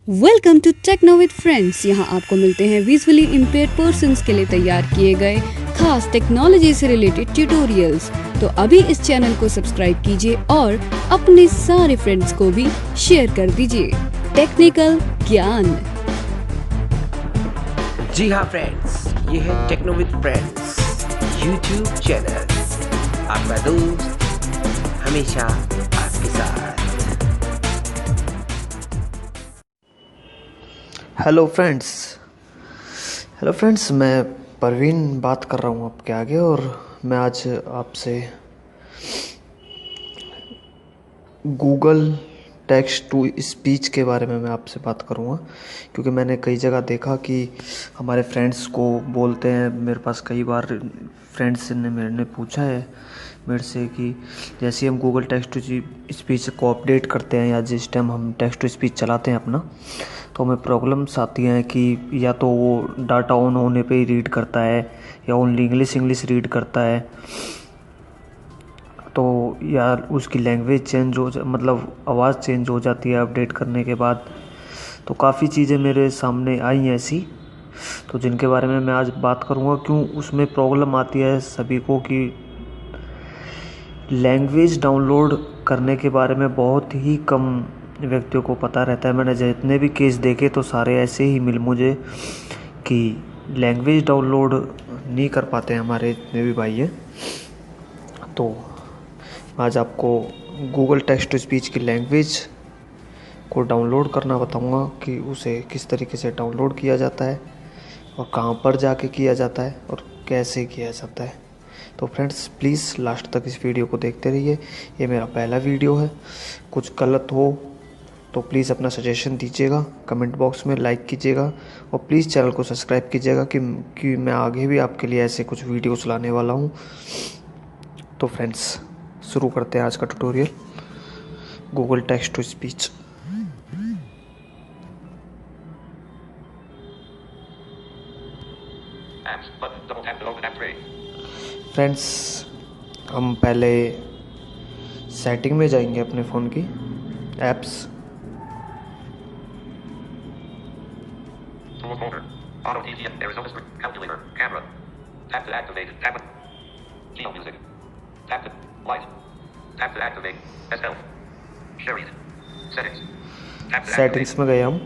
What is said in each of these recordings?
Welcome to techno with friends. यहाँ आपको मिलते हैं विजुअली इम्पेयर्ड पर्सन्स के लिए तैयार किए गए खास टेक्नोलॉजी से रिलेटेड ट्यूटोरियल्स। तो अभी इस चैनल को सब्सक्राइब कीजिए और अपने सारे फ्रेंड्स को भी शेयर कर दीजिए टेक्निकल ज्ञान। जी हाँ फ्रेंड्स, ये है techno with friends YouTube channel, आपका दोस्त हमेशा आपके साथ। हेलो फ्रेंड्स, मैं परवीन बात कर रहा हूँ आपके आगे। और मैं आज आपसे गूगल टेक्स्ट टू स्पीच के बारे में मैं आपसे बात करूँगा, क्योंकि मैंने कई जगह देखा कि हमारे फ्रेंड्स को बोलते हैं। मेरे पास कई बार फ्रेंड्स ने मेरे ने पूछा है मेरे से कि जैसे हम गूगल टेक्स्ट टू स्पीच को अपडेट करते हैं या जिस टाइम हम टेक्स्ट टू स्पीच चलाते हैं अपना, तो हमें प्रॉब्लम्स आती हैं कि या तो वो डाटा ऑन होने पे ही रीड करता है या ओनली इंग्लिश रीड करता है, तो या उसकी लैंग्वेज चेंज हो मतलब आवाज़ चेंज हो जाती है अपडेट करने के बाद। तो काफ़ी चीज़ें मेरे सामने आई हैं ऐसी, तो जिनके बारे में मैं आज बात करूँगा। क्यों उसमें प्रॉब्लम आती है सभी को कि लैंग्वेज डाउनलोड करने के बारे में बहुत ही कम व्यक्तियों को पता रहता है। मैंने जितने भी केस देखे तो सारे ऐसे ही मिले मुझे कि लैंग्वेज डाउनलोड नहीं कर पाते हमारे जितने भी भाई हैं। तो आज आपको गूगल टेक्स्ट टू स्पीच की लैंग्वेज को डाउनलोड करना बताऊंगा कि उसे किस तरीके से डाउनलोड किया जाता है और कहाँ पर जाके किया जाता है और कैसे किया जाता है। तो फ्रेंड्स प्लीज़ लास्ट तक इस वीडियो को देखते रहिए। ये मेरा पहला वीडियो है, कुछ गलत हो तो प्लीज़ अपना सजेशन दीजिएगा, कमेंट बॉक्स में लाइक कीजिएगा और प्लीज़ चैनल को सब्सक्राइब कीजिएगा कि मैं आगे भी आपके लिए ऐसे कुछ वीडियोस लाने वाला हूँ। तो फ्रेंड्स शुरू करते हैं आज का tutorial Google text to speech. Friends हम पहले सेटिंग में जाएंगे अपने फ़ोन की apps. Auto TCM, Arizona Spring, calculator, camera. Tap to activate, tap. Geo music. Tap to light. Tap to activate, S-Health. Sharing. Settings. Tap to settings में गए हम,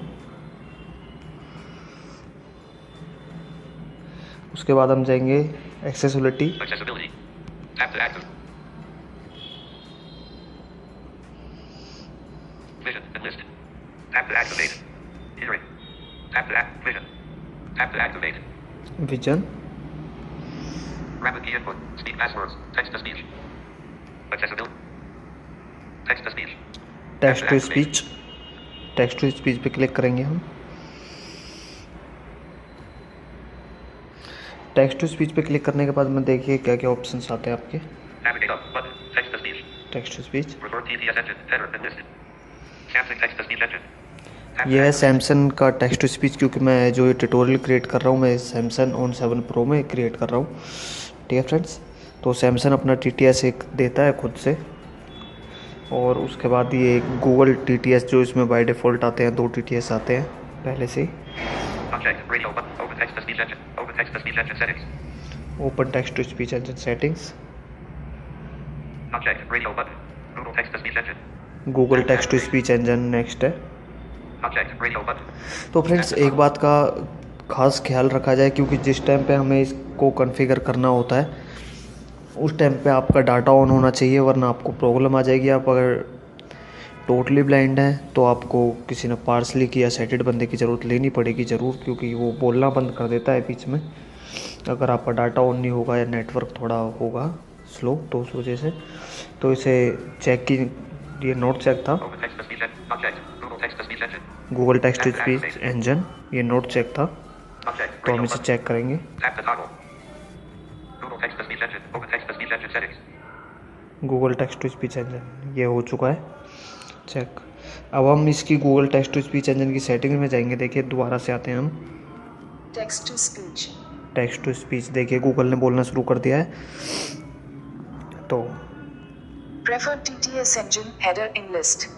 उसके बाद हम जाएंगे accessibility. accessibility. Tap to active. Vision and list. Tap to activate. Hearing. Tap to act vision. Tap to activate. Vision, Rapid key input. Speak passwords. Text to speech. Accessibility. Text to speech. Text to speech. Text to speech पे click करेंगे हम। Text to speech पे click करने के बाद में देखिए क्या क्या ऑप्शंस आते हैं आपके। Navigate up button. Text to speech. Text to speech Preferred TTS engine. Header and listed. Samsung text to speech engine. Tap to ये है activate. सैमसंग का टेक्स्ट टू स्पीच, क्योंकि मैं जो ये ट्यूटोरियल क्रिएट कर रहा हूँ मैं सैमसंग ऑन 7 प्रो में क्रिएट कर रहा हूँ। ठीक है फ्रेंड्स, तो सैमसंग अपना TTS एक देता है खुद से, और उसके बाद ये गूगल TTS जो इसमें बाय डिफ़ॉल्ट आते हैं, 2 TTS आते हैं पहले से ही। Unchecked. Radio button. Open text to speech engine. Open text to speech engine settings. Open text to speech engine settings, Unchecked. Radio button. Google text to speech engine. Google text to speech engine next है। Unchecked. Radio button. तो friends एक बात का खास ख्याल रखा जाए, क्योंकि जिस टाइम पे हमें इसको कॉन्फ़िगर करना होता है उस टाइम पे आपका डाटा ऑन होना चाहिए, वरना आपको प्रॉब्लम आ जाएगी। आप अगर टोटली ब्लाइंड हैं तो आपको किसी ने पार्सली किया सेटेड बंदे की ज़रूरत लेनी पड़ेगी ज़रूर, क्योंकि वो बोलना बंद कर देता है बीच में अगर आपका डाटा ऑन नहीं होगा या नेटवर्क थोड़ा होगा स्लो, तो उस वजह से। तो इसे चेक की, ये नोट चेक था Open text to speech engine. Unchecked. Google text to speech engine. Google text to speech engine, ये नोट चेक था, Unchecked. तो हम Radio इसे button. चेक करेंगे। Tap to toggle. Google text to speech engine. Open text to speech engine settings. Google text to speech engine ये हो चुका है चेक। अब हम इसकी Google text to speech engine की सेटिंग में जाएंगे। देखिए दोबारा से आते हैं हम Text to speech. Text to speech. देखिए गूगल ने बोलना शुरू कर दिया है, तो Preferred TTS engine header in list.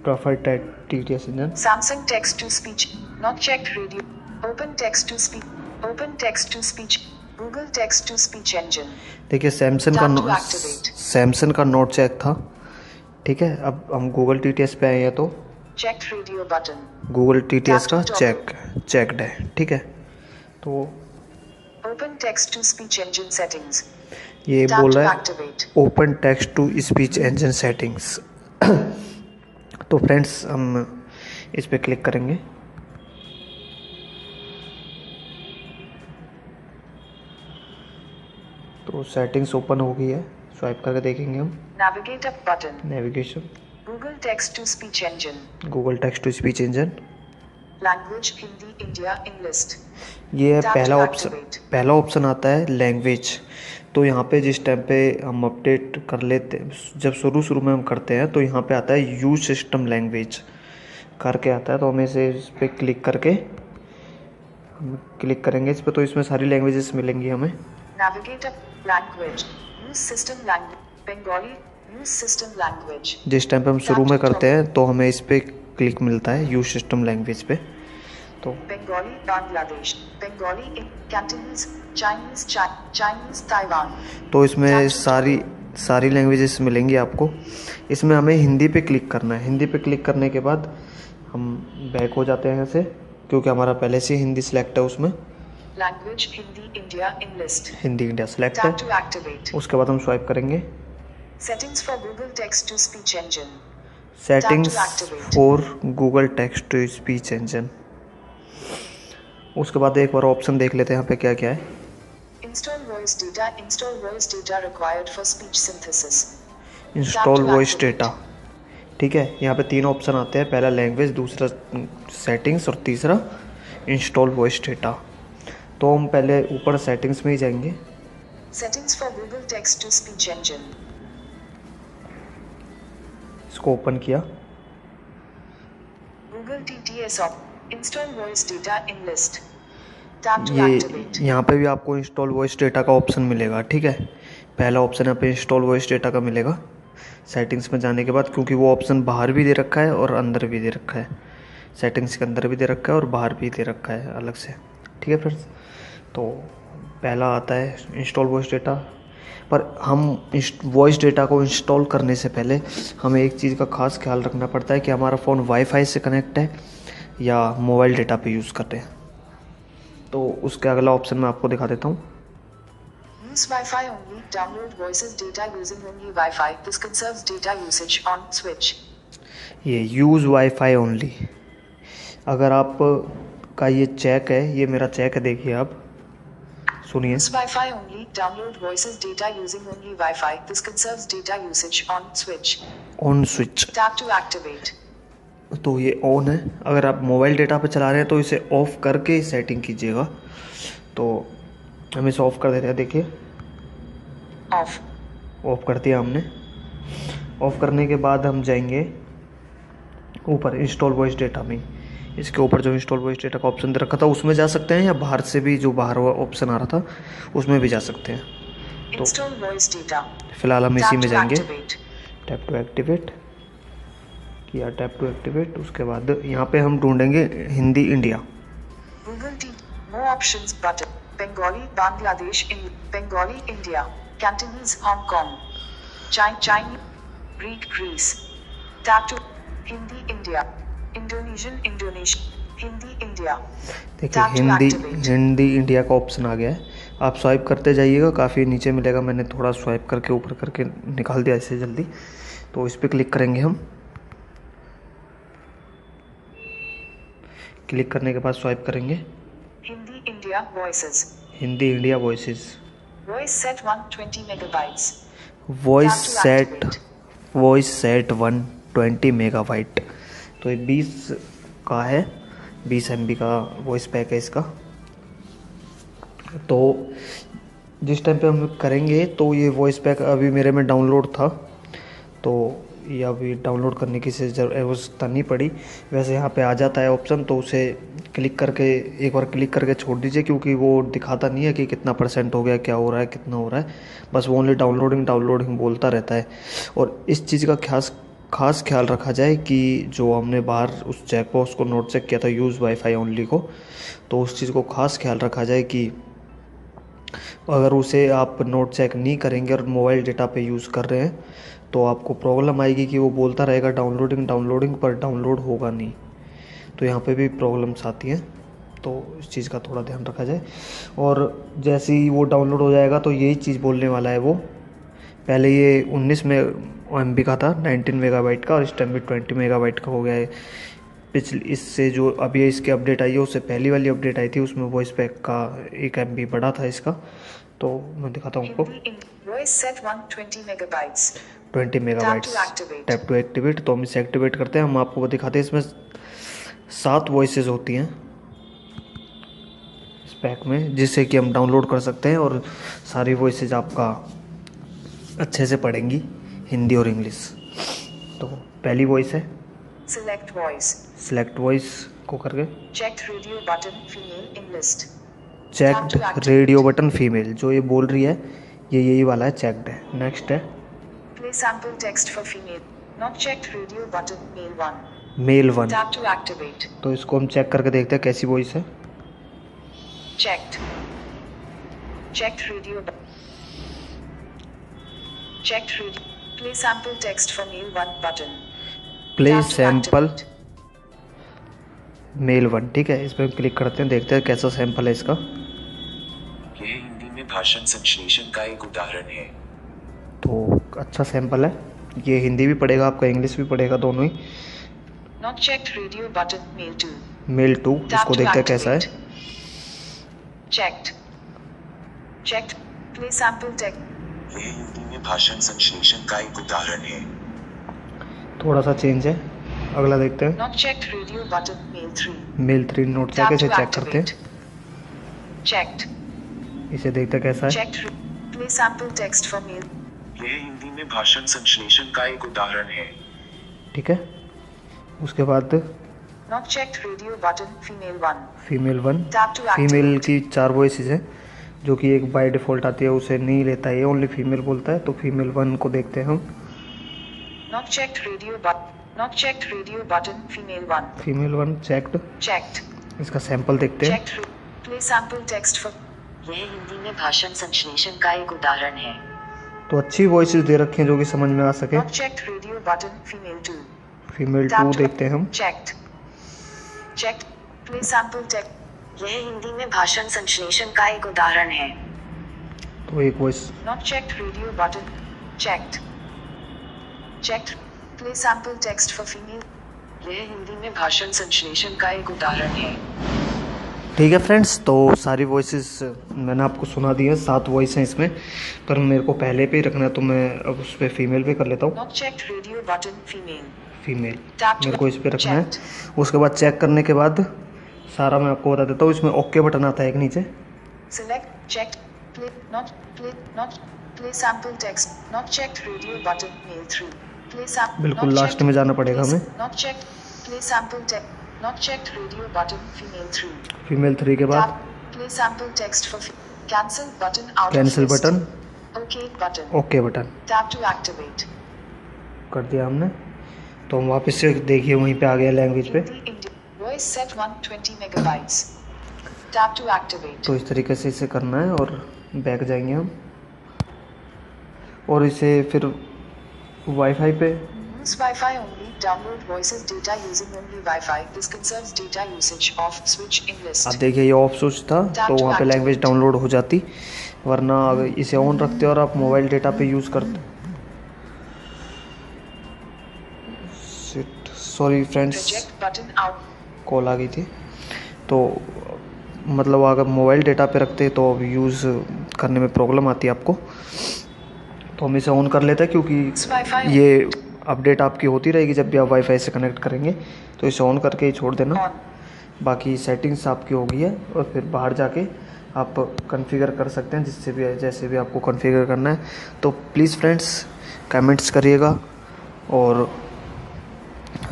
preferred TTS engine. Samsung text to speech. Not checked radio. Open text to speech. Open text to speech. Google text to speech engine. देखिए Time to activate. Samsung का note check था, ठीक है। अब हम Google TTS पे आए हैं तो Checked radio button. Google TTS का Tap to चेक्ड है, ठीक है। तो Open text to speech engine settings. ये Tap बोल to रहा है activate. Open text to speech engine settings. तो फ्रेंड्स हम इस पे क्लिक करेंगे। तो सेटिंग्स ओपन हो गई है, स्वाइप करके देखेंगे हम। Navigate up button. Navigation, Google text to speech engine. Google text to speech engine, Language Hindi India Enlist. ये है Tap पहला to ऑप्शन। activate. पहला ऑप्शन आता है लैंग्वेज। तो यहाँ पे जिस टाइम पे हम अपडेट कर लेते, जब शुरू में हम करते हैं तो यहाँ पे आता है यूज सिस्टम लैंग्वेज करके आता है। तो हमें इस पर क्लिक करके हम क्लिक करेंगे इस पर, तो इसमें सारी लैंग्वेजेस मिलेंगी हमें। Navigate up language. Use system language. Bengali. Use system language. जिस टाइम पे हम शुरू में करते हैं तो हमें इस पर क्लिक मिलता है यूज सिस्टम लैंग्वेज पे। तो Bengali, Bangladesh. Bengali, Cantonese, Chinese, Chinese, Taiwan. तो इसमें सारी लैंग्वेजेस मिलेंगी आपको। इसमें हमें हिंदी पे क्लिक करना है। हिंदी पे क्लिक करने के बाद हम बैक हो जाते हैं यहाँ से, क्योंकि हमारा पहले से हिंदी सिलेक्ट है उसमें। Language Hindi India Enlist. Hindi India select Tap to है। activate. उसके बाद हम स्वाइप करेंगे Settings for Google text to speech engine. Settings activate. For Google text to speech engine. उसके बाद एक बार ऑप्शन देख लेते हैं यहाँ पे क्या क्या है। Install voice data. Install voice data required for speech synthesis. Install to voice activate. Data, ठीक है। यहाँ पे 3 ऑप्शन आते हैं, पहला लैंग्वेज, दूसरा सेटिंग्स और तीसरा इंस्टॉल वॉइस डेटा। तो हम पहले ऊपर सेटिंग्स में ही जाएंगे। Settings for Google text to speech engine. इसको ओपन किया। Google TTS op. Install voice data in list. Tap to ये activate. यहाँ पे भी आपको इंस्टॉल वॉइस डेटा का ऑप्शन मिलेगा, ठीक है। पहला ऑप्शन यहाँ पे इंस्टॉल वॉइस डेटा का मिलेगा सेटिंग्स में जाने के बाद, क्योंकि वो ऑप्शन बाहर भी दे रखा है और अंदर भी दे रखा है। सेटिंग्स के अंदर भी दे रखा है और बाहर भी दे रखा है अलग से, ठीक है फ्रेंड्स। तो पहला आता है इंस्टॉल वॉइस डेटा। पर हम वॉइस डेटा को इंस्टॉल करने से पहले हमें एक चीज़ का खास ख्याल रखना पड़ता है कि हमारा फ़ोन वाईफाई से कनेक्ट है या मोबाइल डेटा पे यूज़ कर रहे हैं। तो उसके अगला ऑप्शन मैं आपको दिखा देता हूँ। Use Wi-Fi only. Download voices data using only Wi-Fi. This conserves data usage on switch. ये यूज़ वाईफाई ओनली, अगर आप का ये चेक है, ये मेरा चेक है, देखिए आप सुनिए। Use Wi-Fi only. Download voices data using only Wi-Fi. This conserves data usage on switch. On switch, Tap to activate. तो ये ऑन है। अगर आप मोबाइल डेटा पे चला रहे हैं तो इसे ऑफ़ करके सेटिंग कीजिएगा। तो हम इसे ऑफ़ कर दे रहे हैं, देखिए Off. ऑफ़ कर दिया हमने। ऑफ़ करने के बाद हम जाएंगे ऊपर इंस्टॉल वॉइस डेटा में। इसके ऊपर जो इंस्टॉल वॉइस डेटा का ऑप्शन दे रखा था उसमें जा सकते हैं, या बाहर से भी जो बाहर ऑप्शन आ रहा था उसमें भी जा सकते हैं। Install voice data. फ़िलहाल हम इसी Tap में to जाएंगे। activate. टैप टू एक्टिवेट किया, टैप टू एक्टिवेट। उसके बाद यहाँ पे हम ढूंढेंगे Hindi India. Google T. More options button. Bengali, Bangladesh, Bengali, India. Cantonese, Hong Kong. Chinese, Greek, Greece. Tap to Hindi, India. Indonesian, Indonesia. Hindi, India. देखिए Tap to activate. Hindi India का option आ गया है। आप स्वाइप करते जाइएगा, काफ़ी नीचे मिलेगा। मैंने थोड़ा स्वाइप करके ऊपर करके निकाल दिया इससे जल्दी। तो इस पर क्लिक करेंगे हम। क्लिक करने के बाद स्वाइप करेंगे Hindi, India, voices. Hindi India voices. Voice set 120 megabytes. Voice Tap to set activate. 120 megabyte. तो ये 20 का है, 20 MB का वॉइस पैक है इसका। तो जिस टाइम पे हम करेंगे तो ये वॉइस पैक अभी मेरे में डाउनलोड था, तो ये अभी डाउनलोड करने की आवश्यकता नहीं पड़ी। वैसे यहाँ पे आ जाता है ऑप्शन, तो उसे क्लिक करके एक बार क्लिक करके छोड़ दीजिए, क्योंकि वो दिखाता नहीं है कि कितना % हो गया, क्या हो रहा है, कितना हो रहा है। बस वो ओनली डाउनलोडिंग बोलता रहता है। और इस चीज़ का ख़ास ख्याल रखा जाए कि जो हमने बाहर उस चेक बॉक्स को नोट चेक किया था यूज़ वाईफाई ओनली को, तो उस चीज़ को ख़ास ख्याल रखा जाए कि अगर उसे आप नोट चेक नहीं करेंगे और मोबाइल डेटा पे यूज़ कर रहे हैं तो आपको प्रॉब्लम आएगी कि वो बोलता रहेगा डाउनलोडिंग डाउनलोडिंग, पर डाउनलोड होगा नहीं। तो यहाँ पे भी प्रॉब्लम्स आती हैं, तो इस चीज़ का थोड़ा ध्यान रखा जाए। और जैसे ही वो डाउनलोड हो जाएगा तो यही चीज़ बोलने वाला है वो। पहले ये 19 MB का था, 19 मेगाबाइट का, और इस टाइम भी 20 मेगाबाइट का हो गया है। पिछले इससे जो अभी इसकी अपडेट आई है उससे पहली वाली अपडेट आई थी उसमें वॉइस पैक का 1 MB बढ़ा था इसका। तो मैं दिखाता हूँ आपको। Voice set 120 megabytes. 20 megabytes. Tap to activate, तो हम इसे एक्टिवेट करते हैं। हम आपको दिखाते हैं इसमें 7 वॉइसेस होती हैं इस पैक में, जिससे कि हम डाउनलोड कर सकते हैं और सारी वॉइसेस आपका अच्छे से पढ़ेंगी, हिंदी और इंग्लिश। तो पहली वॉइस है Select voice. सिलेक्ट वॉइस को करके Checked radio button female in list. Checked radio button female, जो ये बोल रही है ये यही वाला है, चेक्ड है। नेक्स्ट है Play sample text for female. Not checked radio button male 1. Male 1। Tap to activate. तो इसको हम चेक करके देखते हैं कैसी वॉइस है। Checked. Checked radio. Checked radio. Play sample text for male 1 button. Play Tap to sample activate. Male 1, ठीक है। इस पर क्लिक करते हैं, देखते हैं कैसा सैंपल है इसका। ये हिंदी में भाषण संश्लेषण का एक उदाहरण है। तो अच्छा सैंपल है, ये हिंदी भी पढ़ेगा आपका, इंग्लिश भी पढ़ेगा, दोनों ही। Not checked radio button male 2. Male 2, Tap इसको to देखते हैं कैसा है। activate. Checked. Checked. Play sample text. ये हिंदी में भाषण संश्लेषण का एक उदाहरण है। थोड़ा सा चेंज है। अगला देखते हैं Not checked radio button male 3. Male 3 not check, Tap इसे to चेक करते activate. हैं। Checked. इसे देखते हैं कैसा है। Checked. Play sample text for male. ये हिंदी में भाषण संश्लेषण का एक उदाहरण है। ठीक है। उसके बाद Not checked radio button female 1. Female 1, Tap to female activate. की 4 वॉइसेस हैं, जो कि एक बाय डिफ़ॉल्ट आती है, उसे नहीं लेता है, ये ओनली फीमेल बोलता है। तो फीमेल 1 को देखते हैं हम। Not checked radio button. Not checked radio button female 1. Female 1 checked, Checked. इसका सैंपल देखते हैं। Checked. Play sample text for. यह हिंदी में भाषण संश्लेषण का एक उदाहरण है। तो अच्छी वॉइसेस दे रखी हैं जो कि समझ में आ सके। Not checked radio button female 2. Female Tap 2 to- देखते हैं हम। Checked. Checked. Play sample text. यह हिंदी में भाषण संश्लेषण का एक उदाहरण है। तो एक voice Not checked radio button. Checked. Checked. Play sample text for female. यह हिंदी में भाषण संश्लेषण का एक उदाहरण है। ठीक है फ्रेंड्स, तो सारी वॉइसेस मैंने आपको सुना दी है। 7 वॉइस हैं इसमें, पर मेरे को पहले पे ही रखना है, तो मैं अब उस पर फीमेल पे कर लेता हूँ। Not checked radio button female. Female Tap to- मेरे को इस पे रखना है। checked. उसके बाद चेक करने के बाद सारा मैं आपको बता देता हूँ। इसमें ओके बटन आता है एक नीचे। Select. Checked. Play. Not. Play. Not. Play sample text. Not checked radio button male 3. Play sample. बिल्कुल लास्ट में जाना पड़ेगा हमें। Not checked. Play sample text. Not checked radio button female 3. Female 3 के बाद Tap. Play sample text for. Cancel button out cancel of list. Button, Okay button. Okay button Tap to activate. कर दिया हमने। तो हम वापस से देखिए वहीं पे आ गया लैंग्वेज पे। Hindi Indian. Voice set 120 megabytes. Tap to activate. तो इस तरीके से इसे करना है और बैक जाएंगे हम, और इसे फिर वाईफाई पे Use Wi-Fi only. Download voices data using only Wi-Fi. This conserves data usage. Off switch in list. आप देखिए ये ऑफ स्विच था, तो वहाँ पे लैंग्वेज डाउनलोड हो जाती, वरना अगर इसे ऑन रखते और आप मोबाइल डेटा पे यूज़ करते। Sorry friends, Reject button out. Call आ गई थी। तो मतलब अगर मोबाइल डेटा पे रखते तो अब यूज़ करने में प्रॉब्लम आती है आपको। तो हम इसे ऑन कर लेते हैं, क्योंकि Use Wi-Fi ये अपडेट आपकी होती रहेगी जब भी आप वाईफाई से कनेक्ट करेंगे। तो इसे ऑन करके ही छोड़ देना। on. बाकी सेटिंग्स आपकी हो गई है, और फिर बाहर जाके आप कॉन्फ़िगर कर सकते हैं जिससे भी जैसे भी आपको कॉन्फ़िगर करना है। तो प्लीज़ फ्रेंड्स कमेंट्स करिएगा और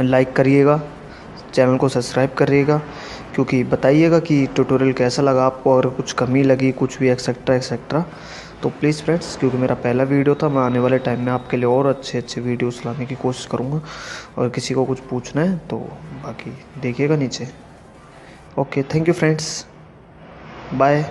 लाइक करिएगा, चैनल को सब्सक्राइब करिएगा, क्योंकि बताइएगा कि ट्यूटोरियल कैसा लगा आपको। अगर कुछ कमी लगी, कुछ भी एक्सेट्रा एक्सेट्रा, तो प्लीज़ फ्रेंड्स, क्योंकि मेरा पहला वीडियो था, मैं आने वाले टाइम में आपके लिए और अच्छे अच्छे वीडियोस लाने की कोशिश करूँगा। और किसी को कुछ पूछना है तो बाकी देखिएगा नीचे। Okay, thank you friends, bye.